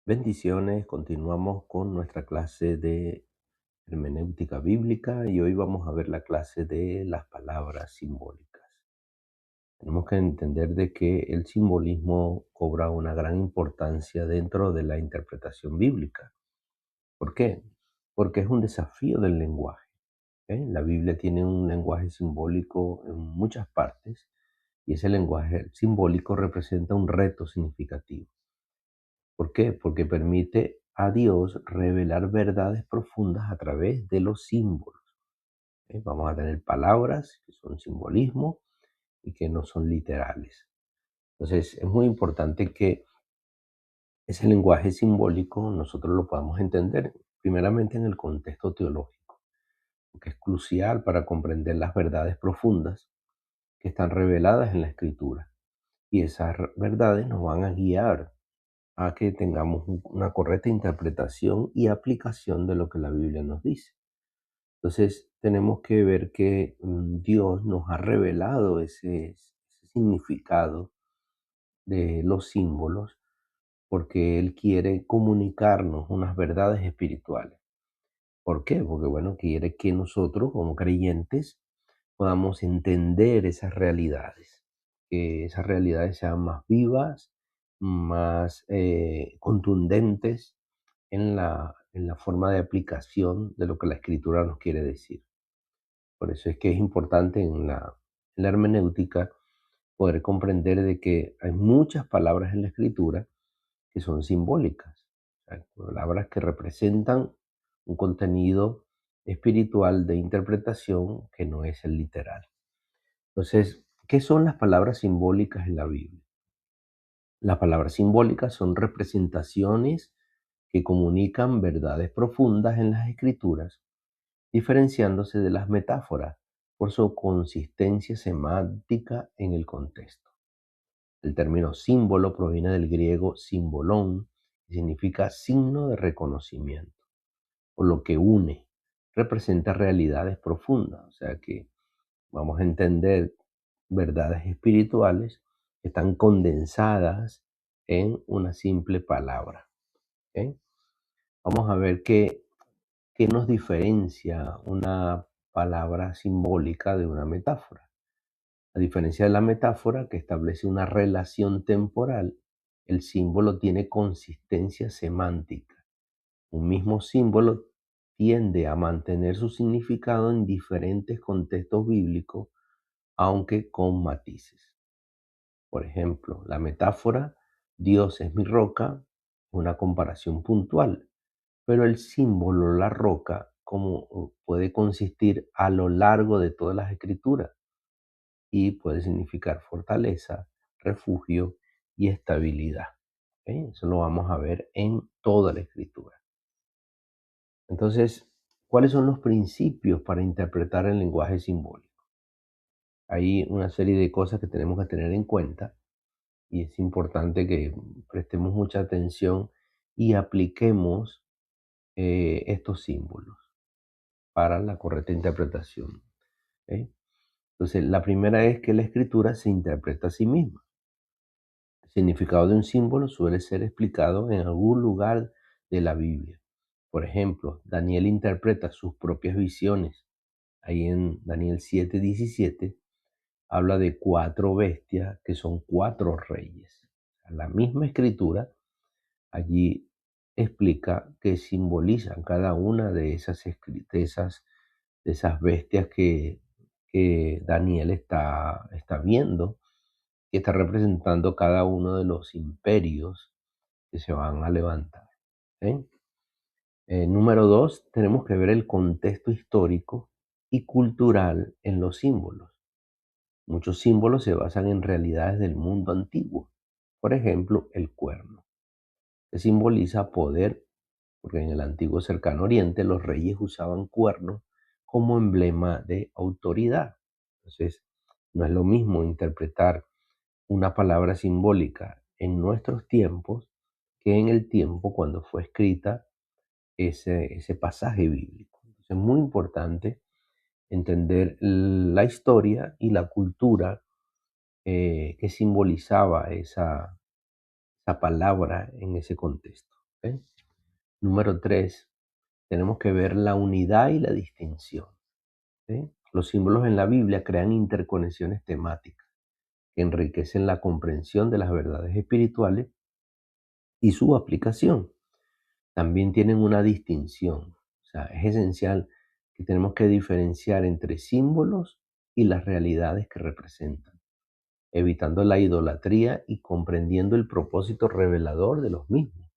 Bendiciones, continuamos con nuestra clase de hermenéutica bíblica y hoy vamos a ver la clase de las palabras simbólicas. Tenemos que entender de que el simbolismo cobra una gran importancia dentro de la interpretación bíblica. ¿Por qué? Porque es un desafío del lenguaje. La Biblia tiene un lenguaje simbólico en muchas partes y ese lenguaje simbólico representa un reto significativo. ¿Por qué? Porque permite a Dios revelar verdades profundas a través de los símbolos. Vamos a tener palabras que son simbolismo y que no son literales. Entonces, es muy importante que ese lenguaje simbólico nosotros lo podamos entender primeramente en el contexto teológico, que es crucial para comprender las verdades profundas que están reveladas en la Escritura. Y esas verdades nos van a guiar a que tengamos una correcta interpretación y aplicación de lo que la Biblia nos dice. Entonces, tenemos que ver que Dios nos ha revelado ese significado de los símbolos porque Él quiere comunicarnos unas verdades espirituales. ¿Por qué? Porque, bueno, quiere que nosotros, como creyentes, podamos entender esas realidades, que esas realidades sean más vivas, más contundentes en la forma de aplicación de lo que la Escritura nos quiere decir. Por eso es que es importante en la hermenéutica poder comprender de que hay muchas palabras en la Escritura que son simbólicas, o sea, palabras que representan un contenido espiritual de interpretación que no es el literal. Entonces, ¿qué son las palabras simbólicas en la Biblia? Las palabras simbólicas son representaciones que comunican verdades profundas en las escrituras, diferenciándose de las metáforas por su consistencia semántica en el contexto. El término símbolo proviene del griego simbolón y significa signo de reconocimiento, o lo que une, representa realidades profundas, o sea que vamos a entender verdades espirituales que están condensadas en una simple palabra. ¿Ok? Vamos a ver qué nos diferencia una palabra simbólica de una metáfora. A diferencia de la metáfora que establece una relación temporal, el símbolo tiene consistencia semántica. Un mismo símbolo tiende a mantener su significado en diferentes contextos bíblicos, aunque con matices. Por ejemplo, la metáfora Dios es mi roca, una comparación puntual, pero el símbolo, la roca, como puede consistir a lo largo de todas las escrituras y puede significar fortaleza, refugio y estabilidad. ¿Ok? Eso lo vamos a ver en toda la escritura. Entonces, ¿cuáles son los principios para interpretar el lenguaje simbólico? Hay una serie de cosas que tenemos que tener en cuenta y es importante que prestemos mucha atención y apliquemos estos símbolos para la correcta interpretación. ¿Ok? Entonces, la primera es que la escritura se interpreta a sí misma. El significado de un símbolo suele ser explicado en algún lugar de la Biblia. Por ejemplo, Daniel interpreta sus propias visiones. Ahí en Daniel 7:17 habla de 4 bestias que son 4 reyes. La misma escritura allí explica que simbolizan cada una de esas bestias que Daniel está viendo, que está representando cada uno de los imperios que se van a levantar. ¿Ok? Número 2, tenemos que ver el contexto histórico y cultural en los símbolos. Muchos símbolos se basan en realidades del mundo antiguo. Por ejemplo, el cuerno, que simboliza poder, porque en el antiguo cercano oriente los reyes usaban cuernos como emblema de autoridad. Entonces, no es lo mismo interpretar una palabra simbólica en nuestros tiempos que en el tiempo cuando fue escrita ese pasaje bíblico. Entonces, es muy importante entender la historia y la cultura que simbolizaba esa palabra en ese contexto. ¿Ok? Número 3, tenemos que ver la unidad y la distinción. ¿Ok? Los símbolos en la Biblia crean interconexiones temáticas que enriquecen la comprensión de las verdades espirituales y su aplicación. También tienen una distinción. O sea, es esencial que tenemos que diferenciar entre símbolos y las realidades que representan, evitando la idolatría y comprendiendo el propósito revelador de los mismos.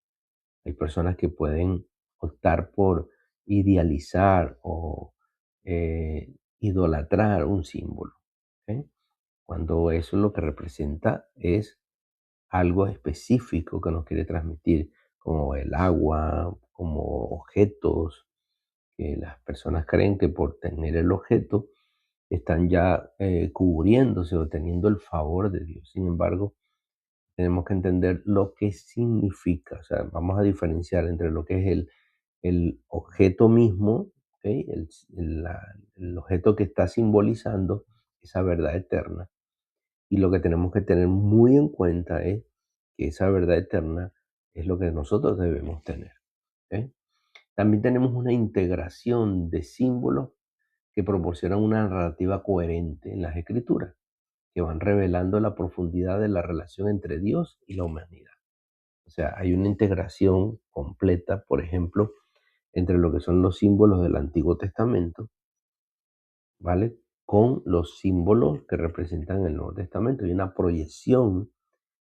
Hay personas que pueden optar por idealizar o idolatrar un símbolo, ¿ok? Cuando eso lo que representa es algo específico que nos quiere transmitir, como el agua, como objetos, que las personas creen que por tener el objeto están ya cubriéndose o teniendo el favor de Dios. Sin embargo, tenemos que entender lo que significa. O sea, vamos a diferenciar entre lo que es el objeto mismo, ¿ok? El objeto que está simbolizando esa verdad eterna. Y lo que tenemos que tener muy en cuenta es que esa verdad eterna es lo que nosotros debemos tener. ¿Ok? También tenemos una integración de símbolos que proporcionan una narrativa coherente en las escrituras, que van revelando la profundidad de la relación entre Dios y la humanidad. O sea, hay una integración completa, por ejemplo, entre lo que son los símbolos del Antiguo Testamento, ¿vale? Con los símbolos que representan el Nuevo Testamento. Hay una proyección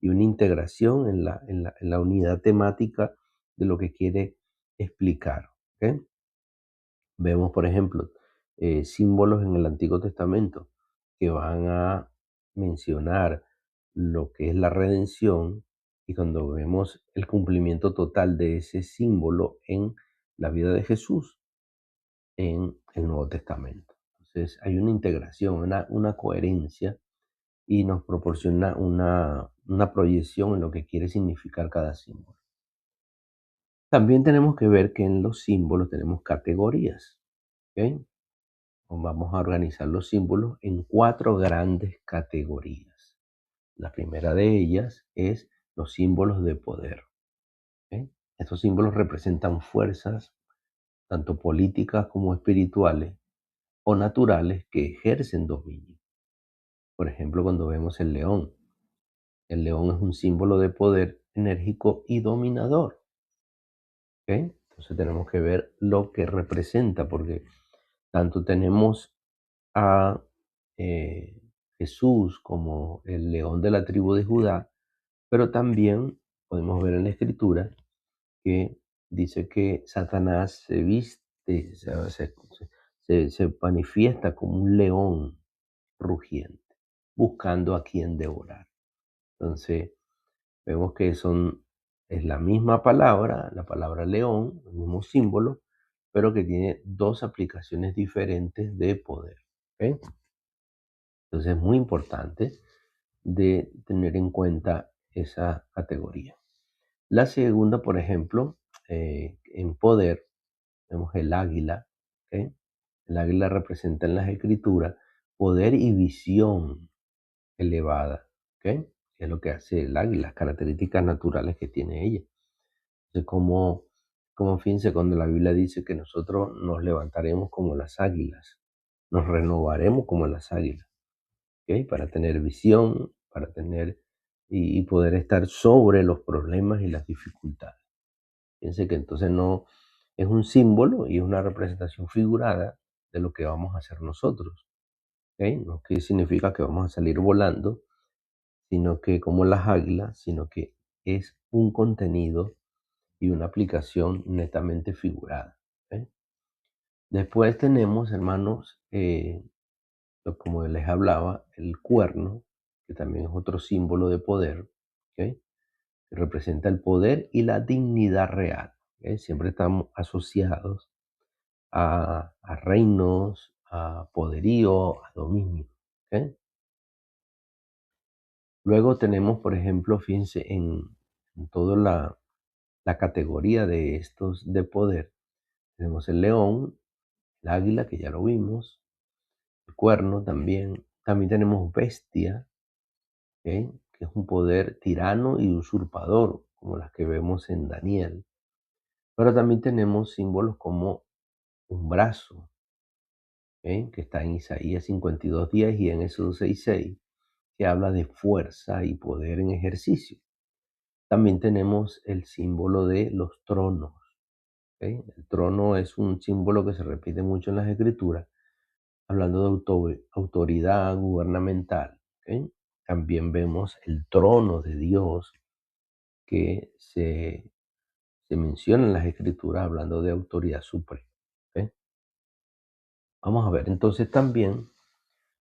y una integración en la unidad temática de lo que quiere explicar. ¿Ok? Vemos, por ejemplo, símbolos en el Antiguo Testamento que van a mencionar lo que es la redención, y cuando vemos el cumplimiento total de ese símbolo en la vida de Jesús en el Nuevo Testamento. Entonces hay una integración, una coherencia, y nos proporciona una proyección en lo que quiere significar cada símbolo. También tenemos que ver que en los símbolos tenemos categorías. ¿Ok? Vamos a organizar los símbolos en 4 grandes categorías. La primera de ellas es los símbolos de poder. ¿Ok? Estos símbolos representan fuerzas, tanto políticas como espirituales o naturales, que ejercen dominio. Por ejemplo, cuando vemos el león es un símbolo de poder enérgico y dominador. ¿Ok? Entonces tenemos que ver lo que representa, porque tanto tenemos a Jesús como el león de la tribu de Judá, pero también podemos ver en la escritura que dice que Satanás se viste, se manifiesta como un león rugiente, buscando a quien devorar. Entonces, vemos que es la misma palabra, la palabra león, el mismo símbolo, pero que tiene 2 aplicaciones diferentes de poder. ¿Ok? Entonces es muy importante de tener en cuenta esa categoría. La segunda, por ejemplo, en poder, vemos el águila. ¿Ok? El águila representa en las escrituras poder y visión elevada. ¿Ok? Que es lo que hace el águila, las características naturales que tiene ella. Entonces, como fíjense, cuando la Biblia dice que nosotros nos levantaremos como las águilas, nos renovaremos como las águilas. ¿Ok? Para tener visión, para tener y poder estar sobre los problemas y las dificultades. Fíjense que entonces no es un símbolo y es una representación figurada de lo que vamos a hacer nosotros. ¿Ok? No que significa que vamos a salir volando, sino que como las águilas, sino que es un contenido y una aplicación netamente figurada. ¿Ok? Después tenemos, hermanos, como les hablaba, el cuerno, que también es otro símbolo de poder, ¿ok? Que representa el poder y la dignidad real. ¿Ok? Siempre estamos asociados a reinos, a poderío, a dominio. ¿Ok? Luego tenemos, por ejemplo, fíjense, en toda la categoría de estos de poder, tenemos el león, el águila, que ya lo vimos, el cuerno también. También tenemos bestia, ¿ok? Que es un poder tirano y usurpador, como las que vemos en Daniel. Pero también tenemos símbolos como un brazo, que está en Isaías 52:10 y en Éxodo 6:6, que habla de fuerza y poder en ejercicio. También tenemos el símbolo de los tronos. El trono es un símbolo que se repite mucho en las escrituras, hablando de autoridad gubernamental. ¿Ok? También vemos el trono de Dios que se menciona en las escrituras hablando de autoridad suprema. ¿Ok? Vamos a ver entonces también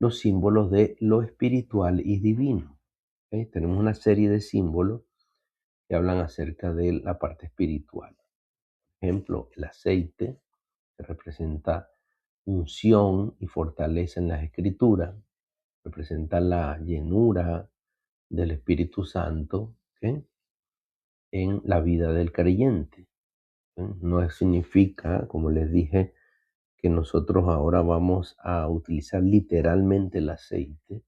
los símbolos de lo espiritual y divino. ¿Ok? Tenemos una serie de símbolos que hablan acerca de la parte espiritual. Por ejemplo, el aceite, que representa unción y fortaleza en las escrituras, representa la llenura del Espíritu Santo, ¿ok?, en la vida del creyente. No significa, como les dije, que nosotros ahora vamos a utilizar literalmente el aceite.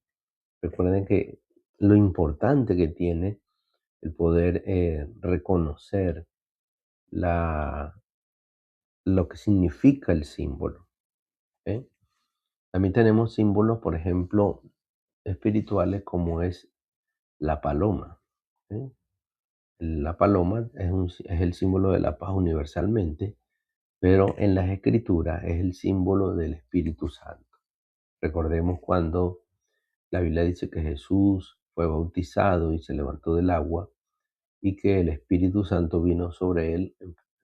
Recuerden que lo importante que tiene el poder reconocer lo que significa el símbolo. ¿Ok? También tenemos símbolos, por ejemplo, espirituales como es la paloma. ¿Ok? La paloma es el símbolo de la paz universalmente, pero en las escrituras es el símbolo del Espíritu Santo. Recordemos cuando la Biblia dice que Jesús fue bautizado y se levantó del agua y que el Espíritu Santo vino sobre él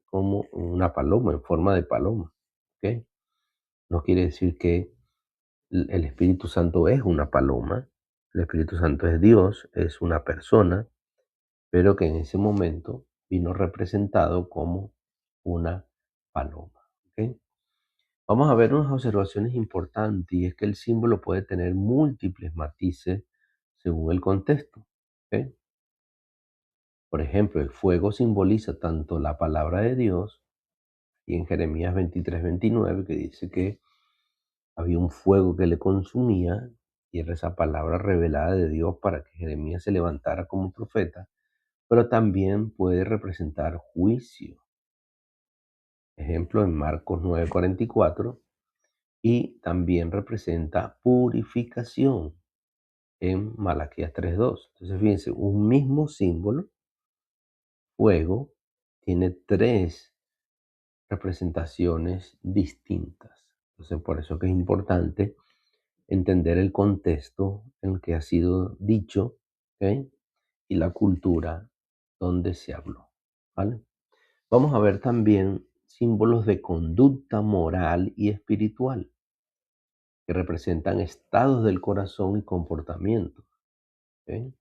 como una paloma, en forma de paloma. ¿Ok? No quiere decir que el Espíritu Santo es una paloma, el Espíritu Santo es Dios, es una persona, pero que en ese momento vino representado como una paloma. ¿Ok? Vamos a ver unas observaciones importantes, y es que el símbolo puede tener múltiples matices según el contexto. ¿Ok? Por ejemplo, el fuego simboliza tanto la palabra de Dios, y en Jeremías 23:29, que dice que había un fuego que le consumía, y era esa palabra revelada de Dios para que Jeremías se levantara como profeta, pero también puede representar juicio. Ejemplo en Marcos 9:44, y también representa purificación en Malaquías 3:2. Entonces, fíjense, un mismo símbolo, fuego, tiene tres representaciones distintas. Entonces, por eso que es importante entender el contexto en que ha sido dicho, ¿ok?, y la cultura donde se habló. ¿Vale? Vamos a ver también símbolos de conducta moral y espiritual que representan estados del corazón y comportamiento. ¿Ok?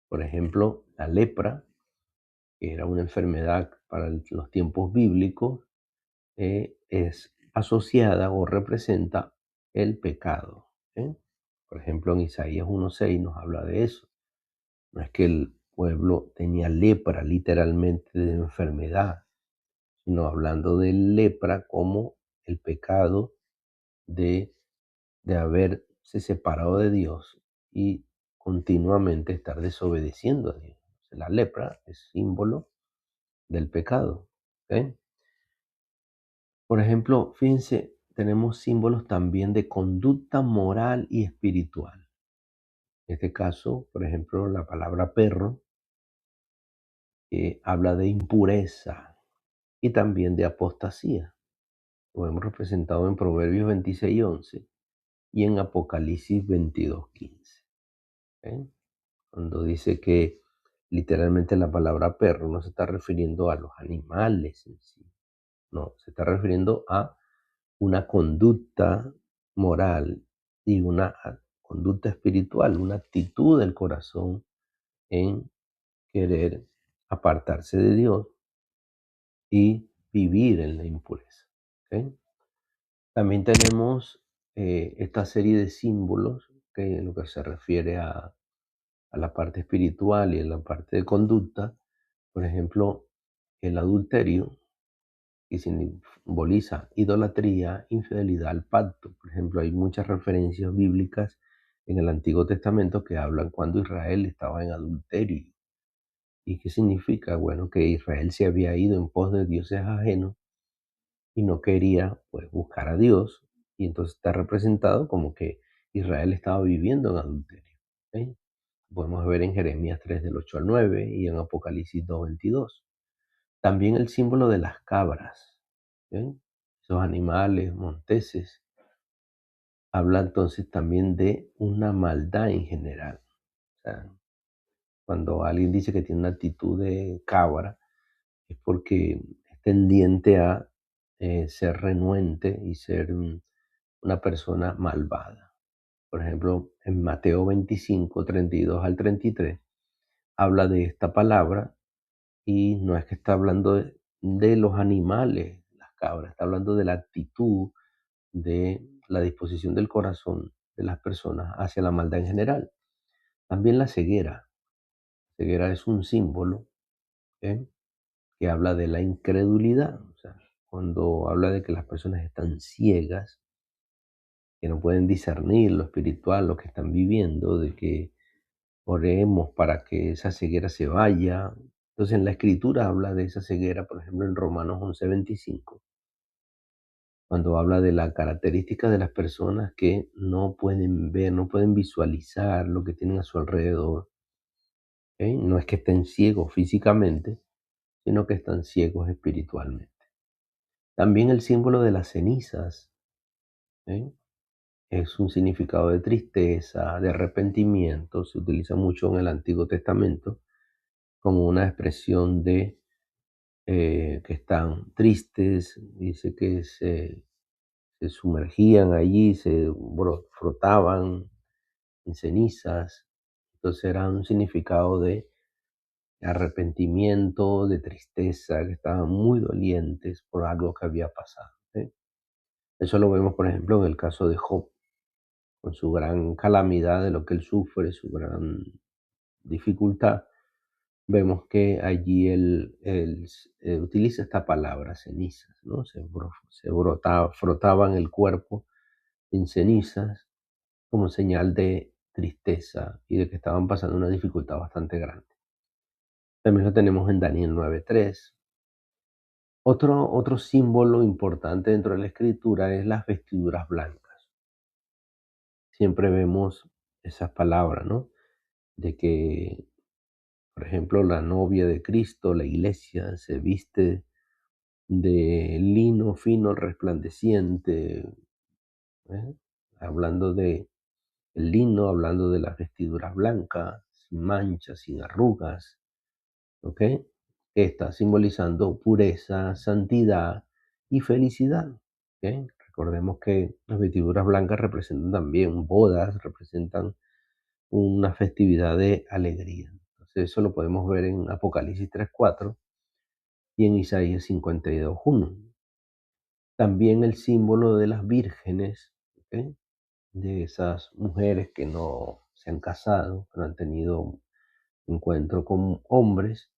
Por ejemplo, la lepra, que era una enfermedad para los tiempos bíblicos, es asociada o representa el pecado. ¿Ok? Por ejemplo, en Isaías 1:6 nos habla de eso. No es que el pueblo tenía lepra literalmente de enfermedad, sino hablando de lepra como el pecado de, de haberse separado de Dios y continuamente estar desobedeciendo a Dios. La lepra es símbolo del pecado. ¿Ok? Por ejemplo, fíjense, tenemos símbolos también de conducta moral y espiritual. En este caso, por ejemplo, la palabra perro habla de impureza y también de apostasía. Lo hemos representado en Proverbios 26:11 y en Apocalipsis 22:15. ¿Ok? Cuando dice que literalmente la palabra perro no se está refiriendo a los animales en sí, no, se está refiriendo a una conducta moral y una conducta espiritual, una actitud del corazón en querer apartarse de Dios y vivir en la impureza. ¿Ok? También tenemos esta serie de símbolos que en lo que se refiere a la parte espiritual y a la parte de conducta. Por ejemplo, el adulterio, que simboliza idolatría, infidelidad al pacto. Por ejemplo, hay muchas referencias bíblicas en el Antiguo Testamento que hablan cuando Israel estaba en adulterio. ¿Y qué significa? Bueno, que Israel se había ido en pos de dioses ajenos y no quería, pues, buscar a Dios, y entonces está representado como que Israel estaba viviendo en adulterio, ¿ok? Podemos ver en Jeremías 3 del 8 al 9 y en Apocalipsis 2:22. También el símbolo de las cabras, ¿ok? Esos animales monteses, habla entonces también de una maldad en general. O sea, cuando alguien dice que tiene una actitud de cabra, es porque es tendiente a ser renuente y ser una persona malvada. Por ejemplo, en Mateo 25, 32 al 33, habla de esta palabra y no es que está hablando de los animales, las cabras, está hablando de la actitud, de la disposición del corazón de las personas hacia la maldad en general. También la ceguera. La ceguera es un símbolo, ¿eh? Que habla de la incredulidad. O sea, cuando habla de que las personas están ciegas, que no pueden discernir lo espiritual, lo que están viviendo, de que oremos para que esa ceguera se vaya. Entonces, en la escritura habla de esa ceguera, por ejemplo, en Romanos 11:25, cuando habla de la característica de las personas que no pueden ver, no pueden visualizar lo que tienen a su alrededor. ¿Ok? No es que estén ciegos físicamente, sino que están ciegos espiritualmente. También el símbolo de las cenizas, ¿eh? Es un significado de tristeza, de arrepentimiento. Se utiliza mucho en el Antiguo Testamento como una expresión de que están tristes. Dice que se sumergían allí, se frotaban en cenizas. Entonces era un significado de arrepentimiento, de tristeza, que estaban muy dolientes por algo que había pasado, ¿sí? Eso lo vemos, por ejemplo, en el caso de Job, con su gran calamidad de lo que él sufre, su gran dificultad. Vemos que allí él utiliza esta palabra, cenizas, ¿no? Frotaban el cuerpo en cenizas como señal de tristeza y de que estaban pasando una dificultad bastante grande. También lo tenemos en Daniel 9:3. Otro símbolo importante dentro de la escritura es las vestiduras blancas. Siempre vemos esas palabras, ¿no? De que, por ejemplo, la novia de Cristo, la iglesia, se viste de lino fino resplandeciente, ¿eh? Hablando de el lino, hablando de las vestiduras blancas, sin manchas, sin arrugas, ¿ok? Que está simbolizando pureza, santidad y felicidad, ¿ok? Recordemos que las vestiduras blancas representan también bodas, representan una festividad de alegría. Entonces eso lo podemos ver en Apocalipsis 3:4 y en Isaías 52:1. También el símbolo de las vírgenes, ¿ok? De esas mujeres que no se han casado, que no han tenido encuentro con hombres,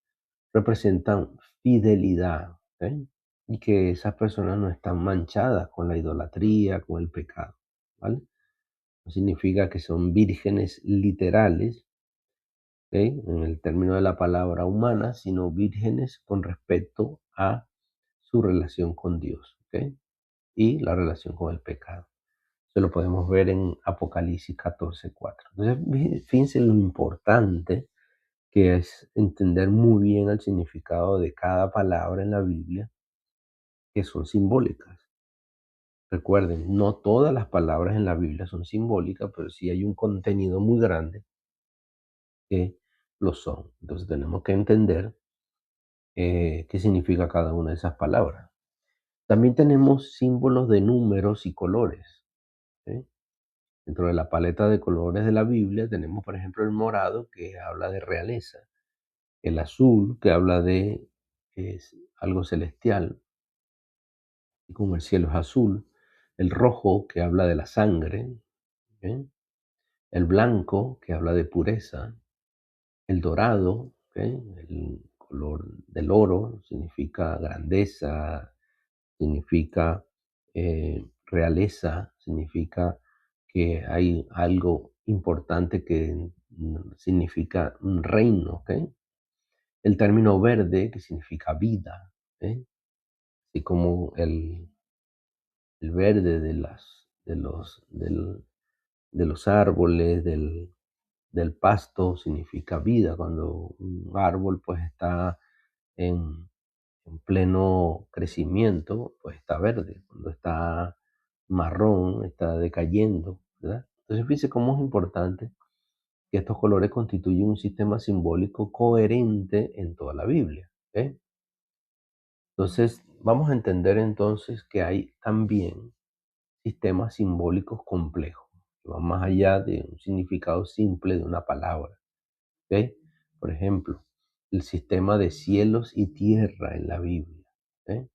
representan fidelidad, ¿ok? Y que esas personas no están manchadas con la idolatría, con el pecado, ¿vale? No significa que son vírgenes literales, ¿ok? En el término de la palabra humana, sino vírgenes con respecto a su relación con Dios, ¿ok? Y la relación con el pecado. Eso lo podemos ver en Apocalipsis 14:4. Entonces, fíjense lo importante que es entender muy bien el significado de cada palabra en la Biblia, que son simbólicas. Recuerden, no todas las palabras en la Biblia son simbólicas, pero sí hay un contenido muy grande que lo son. Entonces tenemos que entender qué significa cada una de esas palabras. También tenemos símbolos de números y colores, ¿sí? Dentro de la paleta de colores de la Biblia tenemos, por ejemplo, el morado, que habla de realeza; el azul, que habla de algo celestial, y como el cielo es azul; el rojo, que habla de la sangre; ¿ok? El blanco, que habla de pureza; el dorado, ¿ok? El color del oro, significa grandeza, significa realeza, significa que hay algo importante que significa un reino, ¿ok? El término verde, que significa vida, ¿eh? Así como el verde de los árboles, del pasto, significa vida. Cuando un árbol pues está en, en pleno crecimiento, pues está verde. Cuando está marrón, está decayendo, ¿verdad? Entonces fíjense cómo es importante que estos colores constituyen un sistema simbólico coherente en toda la Biblia. ¿Eh? Entonces, vamos a entender entonces que hay también sistemas simbólicos complejos, que van más allá de un significado simple de una palabra. ¿Ok? Por ejemplo, el sistema de cielos y tierra en la Biblia, ¿eh?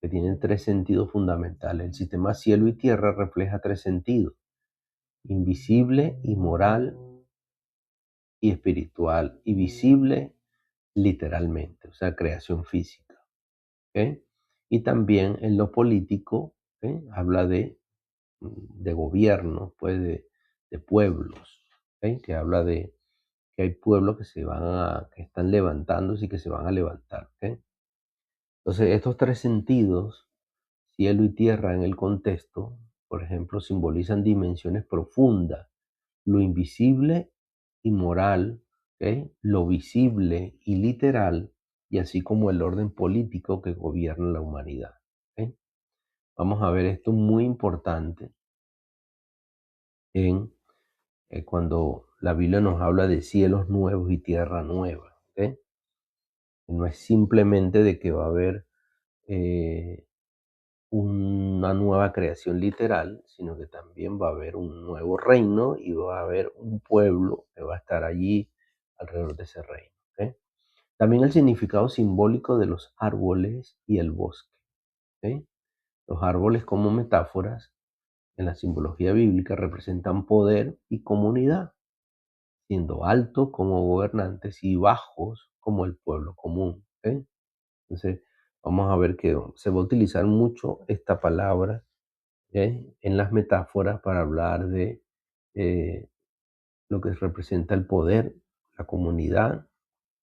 Que tienen tres sentidos fundamentales. El sistema cielo y tierra refleja tres sentidos: invisible y moral y espiritual, y visible literalmente, o sea, creación física. ¿Ok? Y también en lo político, ¿eh? Habla de gobierno, pues de pueblos, ¿ok? Que habla de que hay pueblos que están levantándose y que se van a levantar, ¿ok? Entonces, estos tres sentidos, cielo y tierra en el contexto, por ejemplo, simbolizan dimensiones profundas: lo invisible y moral, ¿ok? Lo visible y literal, y así como el orden político que gobierna la humanidad, ¿ok? Vamos a ver esto muy importante en cuando la Biblia nos habla de cielos nuevos y tierra nueva, ¿ok? No es simplemente de que va a haber eh, una nueva creación literal, sino que también va a haber un nuevo reino y va a haber un pueblo que va a estar allí alrededor de ese reino, ¿ok? También el significado simbólico de los árboles y el bosque, ¿ok? Los árboles como metáforas en la simbología bíblica representan poder y comunidad, siendo altos como gobernantes y bajos como el pueblo común, ¿ok? Entonces, vamos a ver que se va a utilizar mucho esta palabra, en las metáforas para hablar de eh, lo que representa el poder, la comunidad,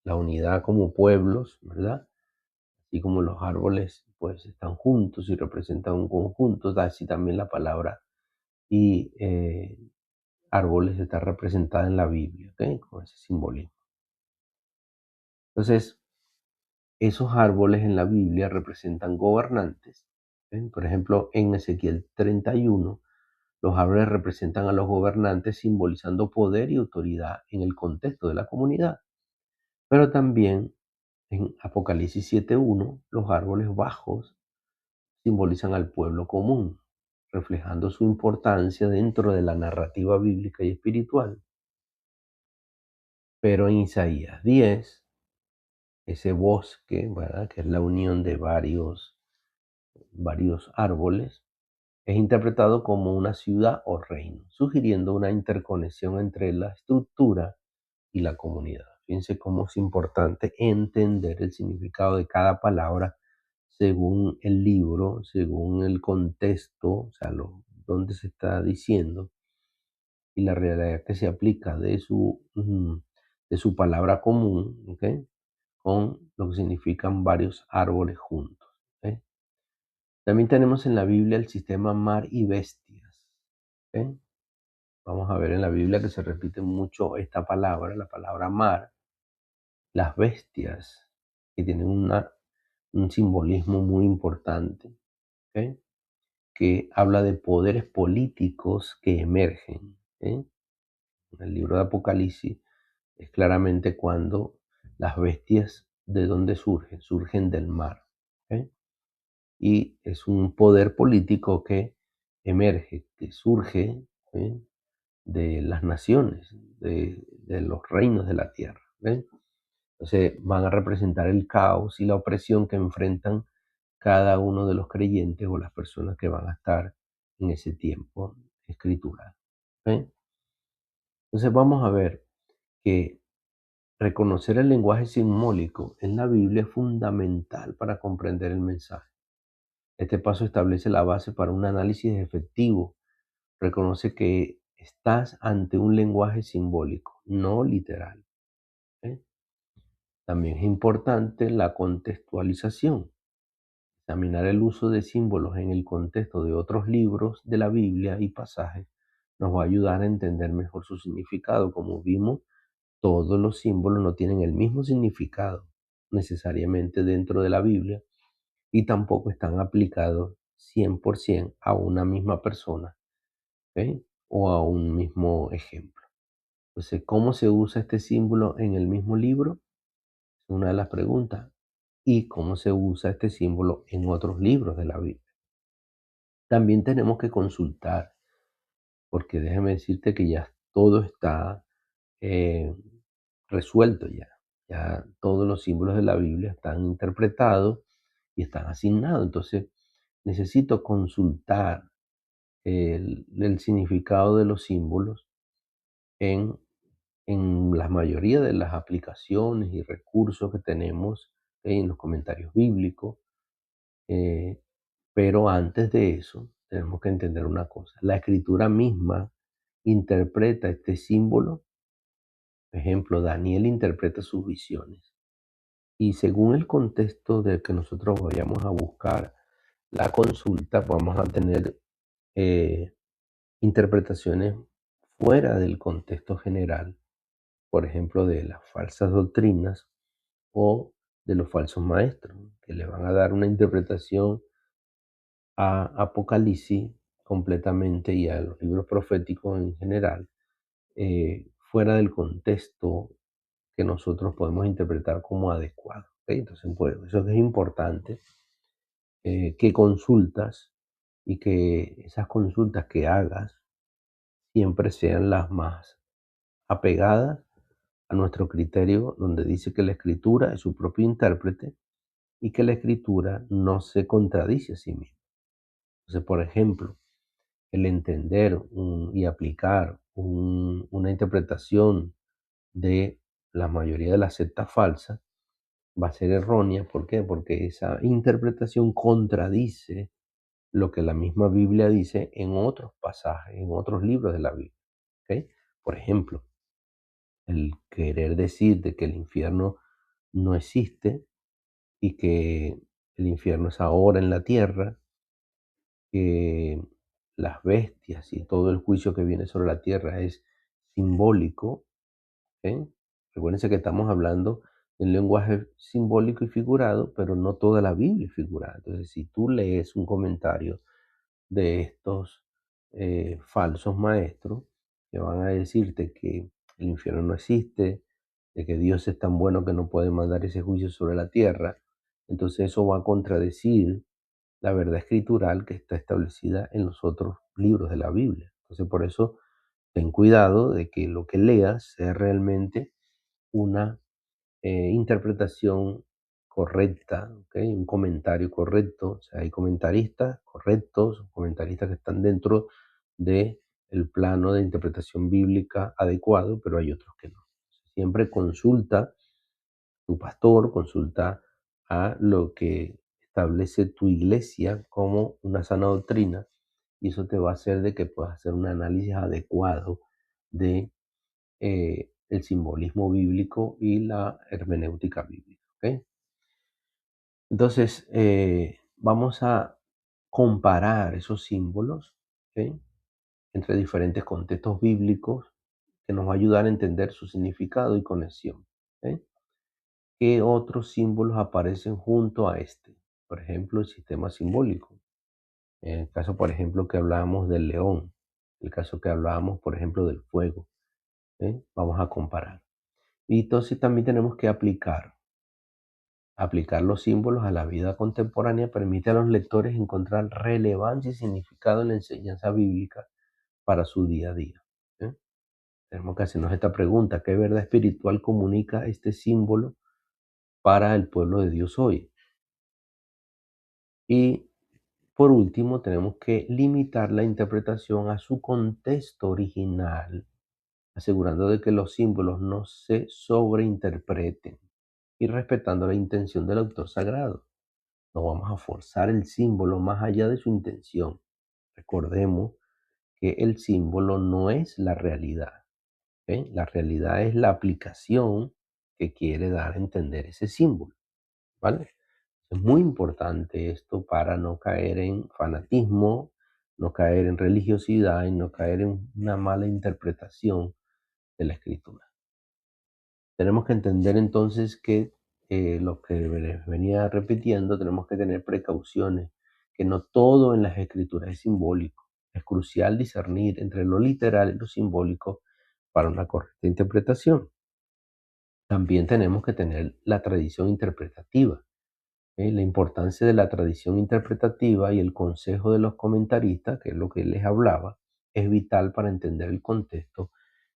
la unidad como pueblos, ¿verdad? Así como los árboles pues están juntos y representan un conjunto, así también la palabra y árboles está representada en la Biblia, ¿ok? Con ese simbolismo. Entonces, esos árboles en la Biblia representan gobernantes. Por ejemplo, en Ezequiel 31, los árboles representan a los gobernantes simbolizando poder y autoridad en el contexto de la comunidad. Pero también en Apocalipsis 7.1, los árboles bajos simbolizan al pueblo común, reflejando su importancia dentro de la narrativa bíblica y espiritual. Pero en Isaías 10, ese bosque, ¿verdad? Que es la unión de varios árboles, es interpretado como una ciudad o reino, sugiriendo una interconexión entre la estructura y la comunidad. Fíjense cómo es importante entender el significado de cada palabra según el libro, según el contexto, o sea, donde se está diciendo, y la realidad que se aplica de su palabra común, ¿ok? Con lo que significan varios árboles juntos, ¿ok? También tenemos en la Biblia el sistema mar y bestias, ¿ok? Vamos a ver en la Biblia que se repite mucho esta palabra, la palabra mar, las bestias, que tienen un simbolismo muy importante, ¿ok? Que habla de poderes políticos que emergen, ¿ok? En el libro de Apocalipsis es claramente cuando las bestias, ¿de dónde surgen? Surgen del mar, ¿ok? Y es un poder político que emerge, que surge, ¿ok? De las naciones, de los reinos de la tierra, ¿ok? Entonces van a representar el caos y la opresión que enfrentan cada uno de los creyentes o las personas que van a estar en ese tiempo escritural, ¿ok? Entonces vamos a ver que reconocer el lenguaje simbólico en la Biblia es fundamental para comprender el mensaje. Este paso establece la base para un análisis efectivo. Reconoce que estás ante un lenguaje simbólico, no literal, ¿ok? También es importante la contextualización. Examinar el uso de símbolos en el contexto de otros libros de la Biblia y pasajes nos va a ayudar a entender mejor su significado. Como vimos, todos los símbolos no tienen el mismo significado necesariamente dentro de la Biblia y tampoco están aplicados 100% a una misma persona, ¿ok? O a un mismo ejemplo. Entonces, ¿cómo se usa este símbolo en el mismo libro? Es una de las preguntas. ¿Y cómo se usa este símbolo en otros libros de la Biblia? También tenemos que consultar, porque déjame decirte que ya todo está eh, resuelto ya. Ya todos los símbolos de la Biblia están interpretados y están asignados. Entonces, necesito consultar el significado de los símbolos en, en la mayoría de las aplicaciones y recursos que tenemos en los comentarios bíblicos. eh, pero antes de eso, tenemos que entender una cosa. La escritura misma interpreta este símbolo. Por ejemplo, Daniel interpreta sus visiones. Y según el contexto del que nosotros vayamos a buscar la consulta, vamos a tener eh, interpretaciones fuera del contexto general, por ejemplo, de las falsas doctrinas o de los falsos maestros, que le van a dar una interpretación a Apocalipsis completamente y a los libros proféticos en general, fuera del contexto que nosotros podemos interpretar como adecuado. ¿Ok? Entonces, pues, eso es importante que consultas y que esas consultas que hagas siempre sean las más apegadas a nuestro criterio, donde dice que la escritura es su propio intérprete y que la escritura no se contradice a sí misma. Entonces, por ejemplo, el entender y aplicar una interpretación de la mayoría de las sectas falsas va a ser errónea. ¿Por qué? Porque esa interpretación contradice lo que la misma Biblia dice en otros pasajes, en otros libros de la Biblia. ¿Ok? Por ejemplo, el querer decir de que el infierno no existe y que el infierno es ahora en la tierra, que las bestias y todo el juicio que viene sobre la tierra es simbólico. ¿Ok? Recuérdense que estamos hablando en lenguaje simbólico y figurado, pero no toda la Biblia es figurada. Entonces, si tú lees un comentario de estos falsos maestros que van a decirte que el infierno no existe, de que Dios es tan bueno que no puede mandar ese juicio sobre la tierra, entonces eso va a contradecir la verdad escritural que está establecida en los otros libros de la Biblia. Entonces, por eso, ten cuidado de que lo que leas sea realmente una interpretación correcta, ¿ok? Un comentario correcto. O sea, hay comentaristas correctos, comentaristas que están dentro de el plano de interpretación bíblica adecuado, pero hay otros que no. Siempre consulta tu pastor, consulta a lo que establece tu iglesia como una sana doctrina, y eso te va a hacer de que puedas hacer un análisis adecuado de el simbolismo bíblico y la hermenéutica bíblica. ¿Ok? Entonces, vamos a comparar esos símbolos, ¿ok? Entre diferentes contextos bíblicos que nos va a ayudar a entender su significado y conexión. ¿Ok? ¿Qué otros símbolos aparecen junto a este? Por ejemplo, el sistema simbólico. En el caso, por ejemplo, que hablábamos del león, el caso que hablábamos, por ejemplo, del fuego. ¿Ok? Vamos a comparar. Y entonces también tenemos que aplicar los símbolos a la vida contemporánea permite a los lectores encontrar relevancia y significado en la enseñanza bíblica para su día a día. ¿Eh? Tenemos que hacernos esta pregunta: ¿qué verdad espiritual comunica este símbolo para el pueblo de Dios hoy? Y por último, tenemos que limitar la interpretación a su contexto original, asegurando de que los símbolos no se sobreinterpreten y respetando la intención del autor sagrado. No vamos a forzar el símbolo más allá de su intención. Recordemos que el símbolo no es la realidad. ¿Ok? La realidad es la aplicación que quiere dar a entender ese símbolo, ¿vale? Es muy importante esto para no caer en fanatismo, no caer en religiosidad y no caer en una mala interpretación de la escritura. Tenemos que entender entonces que lo que les venía repitiendo, tenemos que tener precauciones, que no todo en las escrituras es simbólico. Es crucial discernir entre lo literal y lo simbólico para una correcta interpretación. También tenemos que tener la tradición interpretativa. La importancia de la tradición interpretativa y el consejo de los comentaristas, que es lo que les hablaba, es vital para entender el contexto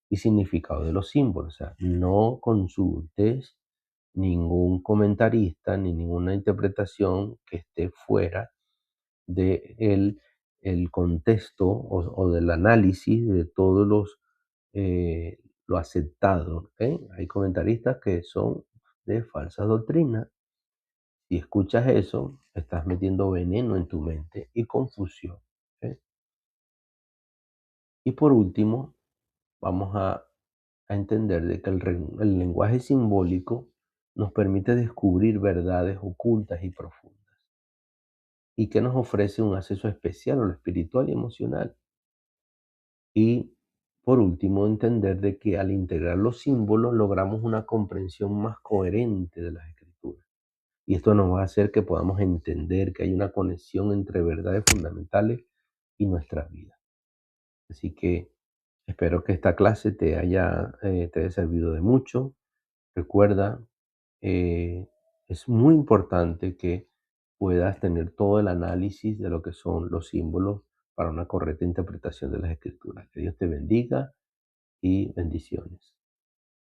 y significado de los símbolos. O sea, no consultes ningún comentarista ni ninguna interpretación que esté fuera de el contexto o del análisis de todos lo aceptado. Hay comentaristas que son de falsa doctrina. Si escuchas eso, estás metiendo veneno en tu mente y confusión. ¿Ok? Y por último, vamos a entender de que el lenguaje simbólico nos permite descubrir verdades ocultas y profundas y que nos ofrece un acceso especial a lo espiritual y emocional. Y por último, entender de que al integrar los símbolos logramos una comprensión más coherente de las escrituras. Y esto nos va a hacer que podamos entender que hay una conexión entre verdades fundamentales y nuestra vida. Así que espero que esta clase te haya servido de mucho. Recuerda, es muy importante que puedas tener todo el análisis de lo que son los símbolos para una correcta interpretación de las escrituras. Que Dios te bendiga y bendiciones.